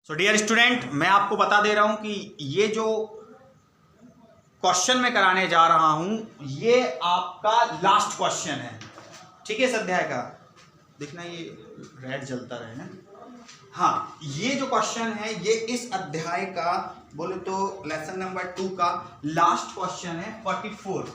So dear student, मैं आपको बता दे रहा हूं कि ये जो क्वेश्चन मैं कराने जा रहा हूं ये आपका लास्ट क्वेश्चन है। ठीक है, इस अध्याय का देखना, ये रेड जलता रहे ना। हाँ, ये जो क्वेश्चन है ये इस अध्याय का बोले तो लेसन नंबर 2 का लास्ट क्वेश्चन है 44,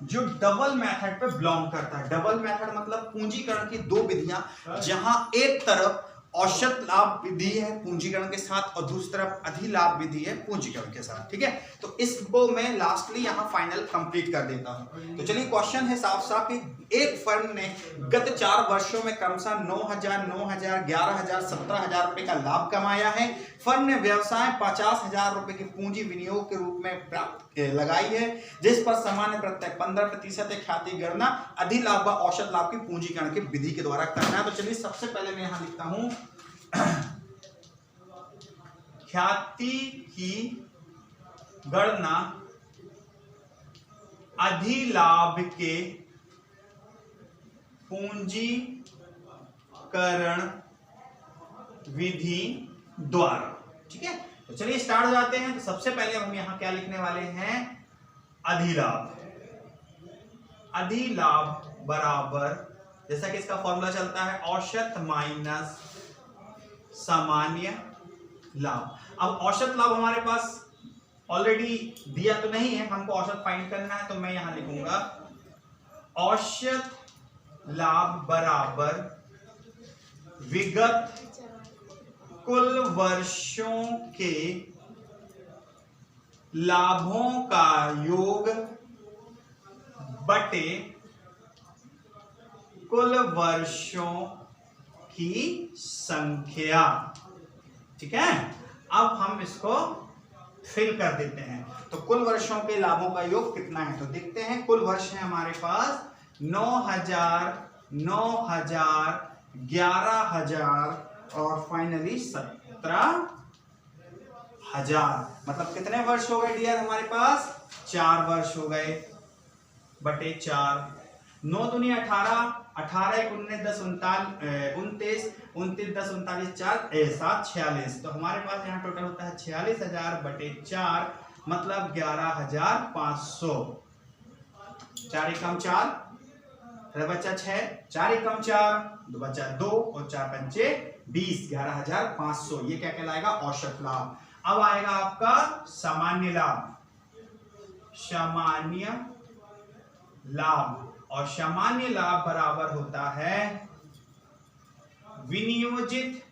जो डबल मेथड पे बिलोंग करता है। डबल मेथड मतलब पूंजीकरण की दो विधियां, जहां एक तरफ औसत लाभ विधि है पूंजीकरण के साथ और दूसरी तरफ अधिलाभ विधि है पूंजीकरण के साथ। ठीक है, तो इसको मैं लास्टली यहां फाइनल कंप्लीट कर देता हूं। तो चलिए, क्वेश्चन है साफ साफ कि एक फर्म ने गत 4 वर्षों में क्रमशः 9,000, 9,000, 11,000, 17,000 रुपए का लाभ कमाया है। फर्म ने व्यवसाय 50,000 रुपए की पूंजी विनियोग के रूप में प्राप्त लगाई है, जिस पर सामान्य प्रत्यय 15% ख्याति गणना अधिलाभ व औसत लाभ की पूंजीकरण की विधि के द्वारा करना है। तो चलिए, सबसे पहले मैं यहां लिखता हूं ख्याति की गणना अधिलाभ के पूंजीकरण विधि द्वारा। ठीक है, तो चलिए स्टार्ट हो जाते हैं। तो सबसे पहले हम यहां क्या लिखने वाले हैं, अधिलाभ। अधिलाभ बराबर, जैसा कि इसका फॉर्मूला चलता है, औसत माइनस सामान्य लाभ। अब औसत लाभ हमारे पास ऑलरेडी दिया तो नहीं है, हमको औसत फाइंड करना है। तो मैं यहां लिखूंगा औसत लाभ बराबर विगत कुल वर्षों के लाभों का योग बटे कुल वर्षों की संख्या। ठीक है, अब हम इसको फिल कर देते हैं। तो कुल वर्षों के लाभों का योग कितना है, तो देखते हैं। कुल वर्ष है हमारे पास 9,000, 9,000, 11,000 और फाइनली 17,000। मतलब कितने वर्ष हो गए डियर हमारे पास, 4 वर्ष हो गए बटे 4। 9 दूनी 18, 18 1 19 10 29 29 10 39 4 7 46। तो हमारे पास यहाँ टोटल होता है 46,000 बटे 4, मतलब 11,500। 4 एकम 4, बचा 6, 4 एकम 4, 2 बचा 2 और 4 पंचे 20, 11,500। ये क्या कहलाएगा, औसत लाभ। अब आएगा आपका सामान्य लाभ। सामान्य लाभ, और सामान्य लाभ बराबर होता है विनियोजित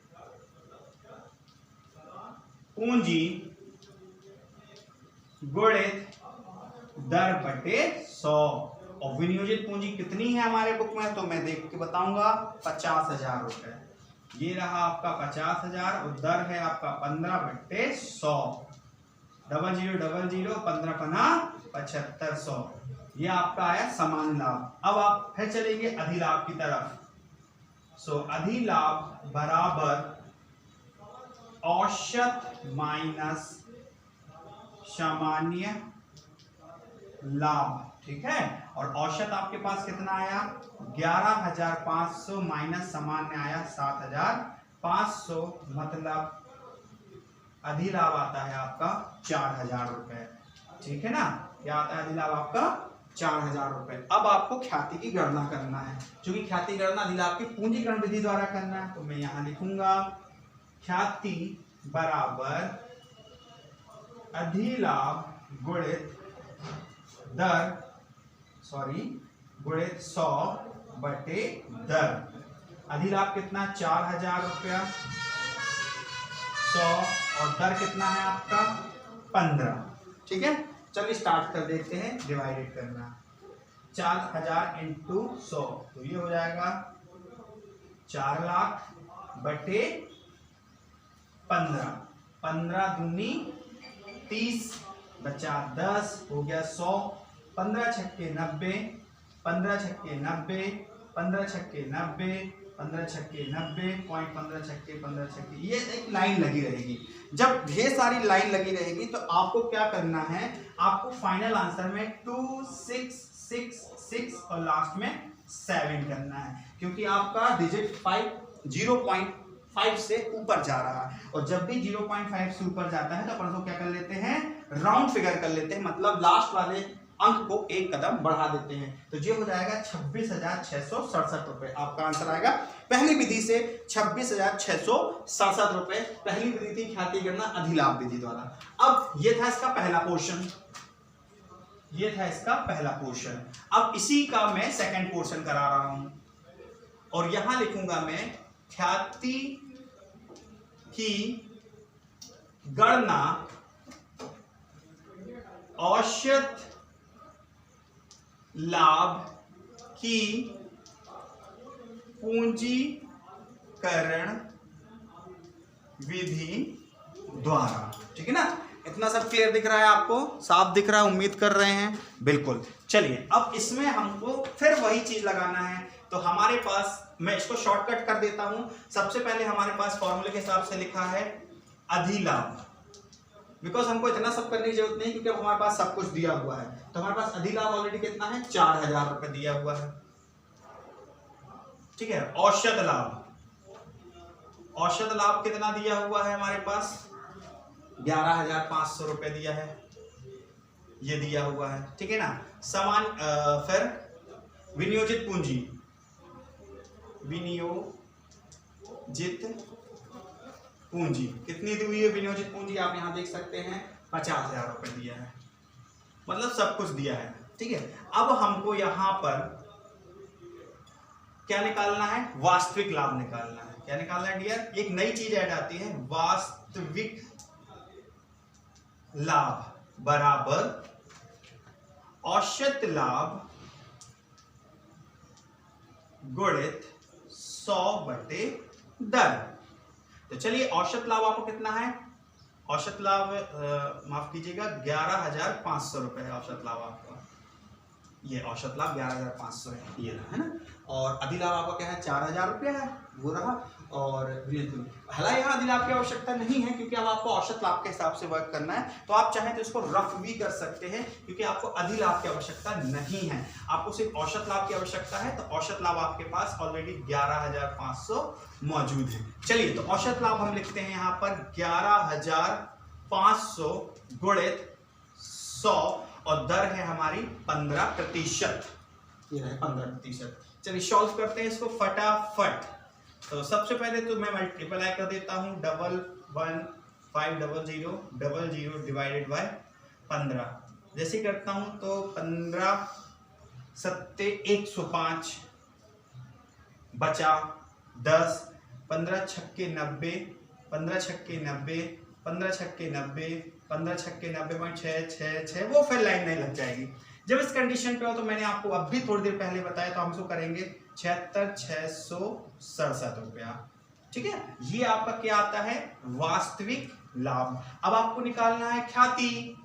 पूंजी गुणित दर बटे 100। और विनियोजित पूंजी कितनी है हमारे बुक में, तो मैं देख के बताऊंगा, 50,000 रुपए। ये रहा आपका 50,000 और दर है आपका 15/100। 00 00 15 पना 7500। ये आपका आया सामान्य लाभ। अब आप फिर चलेंगे अधिलाभ की तरफ। सो अधिलाभ बराबर औसत माइनस सामान्य लाभ। ठीक है, और औसत आपके पास कितना आया, 11,500 माइनस सामान्य आया 7,500, मतलब अधिलाभ आता है आपका 4,000 रुपए। ठीक है ना, क्या आता है अधिलाभ आपका 4,000 रुपए। अब आपको ख्याति की गणना करना है, क्योंकि ख्याति गणना अधिलाभ की पूंजीकरण विधि द्वारा करना है। तो मैं यहां लिखूंगा ख्याति बराबर अधिलाभ गुणित दर, गुणित 100 बटे दर। अधिलाभ कितना, 4,000 रुपया, 100 और दर कितना है आपका 15। ठीक है, चलिए स्टार्ट कर देते हैं डिवाइडेड करना। 4,000 इंटू 100, तो ये हो जाएगा 4 लाख बटे 15। 15 दूनी 30, बचा 10, हो गया 100। 15 छक्के 90, 15 छक्के 90, 15 छक्के 90, 15 छक्के 90, पॉइंट 15 छक्के 15 छक्के। ये एक लाइन लगी रहेगी। जब ढेर सारी लाइन लगी रहेगी तो आपको क्या करना है, आपको फाइनल आंसर में 2 6 6 6 और लास्ट में 7 करना है, क्योंकि आपका डिजिट 5 0. 0.5 से ऊपर जा रहा है, और जब भी 0.5 से ऊपर जाता है तो अपन उसको क्या कर लेते हैं, राउंड फिगर कर लेते हैं, मतलब लास्ट वाले अंक को एक कदम बढ़ा देते हैं। तो ये हो जाएगा 26,667 रुपए, आपका आंसर आएगा पहली विधि से 26,667 रुपए। पहली विधि थी ख्याति गणना अधिलाभ विधि द्वारा। अब ये था इसका पहला पोर्शन, ये था इसका पहला पोर्शन। अब इसी का मैं सेकंड पोर्शन करा रहा हूं, और यहां लिखूंगा मैं ख्याति की गणना औसत लाभ की पूंजीकरण विधि द्वारा। ठीक है ना, इतना सब क्लियर दिख रहा है आपको, साफ दिख रहा है, उम्मीद कर रहे हैं, बिल्कुल। चलिए अब इसमें हमको फिर वही चीज लगाना है। तो हमारे पास, मैं इसको शॉर्टकट कर देता हूं। सबसे पहले हमारे पास फॉर्मूले के हिसाब से लिखा है अधिलाभ, बिकॉज हमको इतना सब करने की जरूरत नहीं, क्योंकि हमारे पास सब कुछ दिया हुआ है। तो हमारे पास अधिलाभ ऑलरेडी कितना है, 4,000 रुपए दिया हुआ है। ठीक है, औसत लाभ, औसत लाभ कितना दिया हुआ है हमारे पास, 11,500 रुपए दिया है, ये दिया हुआ है। ठीक है ना, समान फिर विनियोजित पूंजी, विनियोजित पूंजी कितनी दी हुई है, विनियोजित पूंजी आप यहां देख सकते हैं 50,000 रुपए दिया है, मतलब सब कुछ दिया है। ठीक है, अब हमको यहां पर क्या निकालना है, वास्तविक लाभ निकालना है। क्या निकालना है डियर, एक नई चीज ऐड आती है, वास्तविक लाभ बराबर औसत लाभ गुणित 100/10। तो चलिए औसत लाभ आपको कितना है, औसत लाभ माफ कीजिएगा 11,500 रुपए है औसत लाभ आपका, ये औसत लाभ 11,500 है, ये है ना। और अधिलाभ आपका क्या है, 4,000 रुपया है, वो रहा। और हालांकि यहाँ अधिलाभ की आवश्यकता नहीं है, क्योंकि अब आपको औसत लाभ के हिसाब से वर्क करना है। तो आप चाहें तो इसको रफ भी कर सकते हैं, क्योंकि आपको अधिलाभ की आवश्यकता नहीं है, आपको सिर्फ औसत लाभ की आवश्यकता है। तो औसत लाभ आपके पास ऑलरेडी 11,500 मौजूद है। चलिए, तो औसत लाभ हम लिखते हैं यहाँ पर 11,500 गुणित 100, और दर है हमारी 15%, ये है 15%। चलिए सॉल्व करते हैं इसको फटाफट। तो सबसे पहले तो मैं मल्टीप्लाई कर देता हूं, 11,500 डिवाइडेड बाय 15। जैसे करता हूं तो 15 7 105 बचा 10, 15 छक्के 90, 15 छक्के 90, 15 छक्के 90, 15 छक्के 90.666, वो फिर लाइन नहीं लग जाएगी। जब इस कंडीशन पे हो तो मैंने आपको अब भी थोड़ी देर पहले बताया, तो हम इसको करेंगे 76,667 रुपया। ठीक है, ये आपका क्या आता है, वास्तविक लाभ। अब आपको निकालना है ख्याति,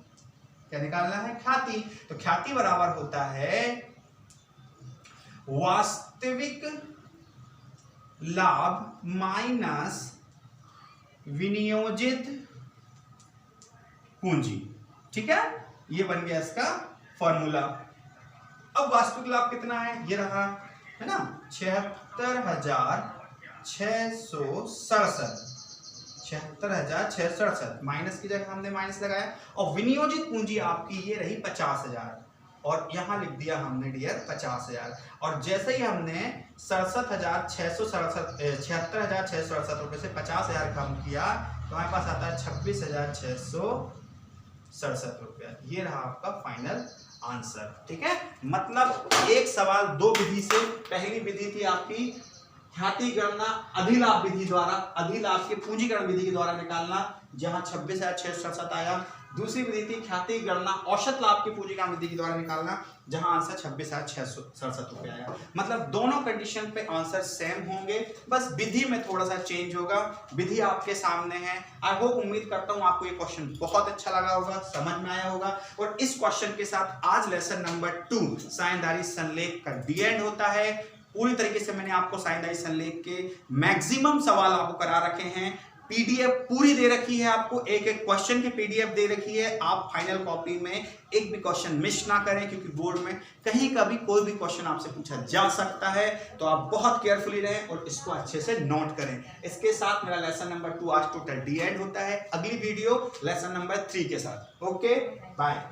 क्या निकालना है, ख्याति। तो ख्याति बराबर होता है वास्तविक लाभ माइनस विनियोजित पूंजी। ठीक है, ये बन गया इसका फॉर्मूला। अब वास्तविक लाभ कितना है, ये रहा, है ना, 76,667, 76,667, माइनस की जगह हमने माइनस लगाया, और विनियोजित पूंजी आपकी ये रही 50,000, और यहां लिख दिया हमने डियर 50,000। और जैसे ही हमने 76,667 रुपए से 50,000 कम किया, तो हमारे पास आता है 26,667 रुपया। ये रहा आपका फाइनल आंसर। ठीक है, मतलब एक सवाल दो विधि से, पहली विधि थी आपकी ख्याति गणना अधिलाभ विधि द्वारा, अधिलाभ के पूंजीकरण विधि के द्वारा निकालना, जहां 26,667 आया। दूसरी विधि थी ख्याति गणना औसत लाभ की पूंजीकरण विधि के द्वारा निकालना, जहां आंसर 26,667 रुपए आया। मतलब दोनों कंडीशन पे आंसर सेम होंगे, बस विधि में थोड़ा सा चेंज होगा। विधि आपके सामने है। आई होप, उम्मीद करता हूं आपको ये क्वेश्चन बहुत अच्छा लगा होगा, समझ में आया होगा। और इस क्वेश्चन के साथ आज लेसन नंबर 2 साइनदारी संलेख का डी एंड होता है। पूरी तरीके से मैंने आपको साइनदारी संलेख के मैक्सिमम सवाल आपको करा रखे हैं। पीडीएफ पूरी दे रखी है आपको, एक एक क्वेश्चन की पीडीएफ दे रखी है। आप फाइनल कॉपी में एक भी क्वेश्चन मिस ना करें, क्योंकि बोर्ड में कहीं का भी कोई भी क्वेश्चन आपसे पूछा जा सकता है। तो आप बहुत केयरफुली रहें और इसको अच्छे से नोट करें। इसके साथ मेरा लेसन नंबर 2 आज टोटल डी एंड होता है। अगली वीडियो लेसन नंबर 3 के साथ। Okay bye.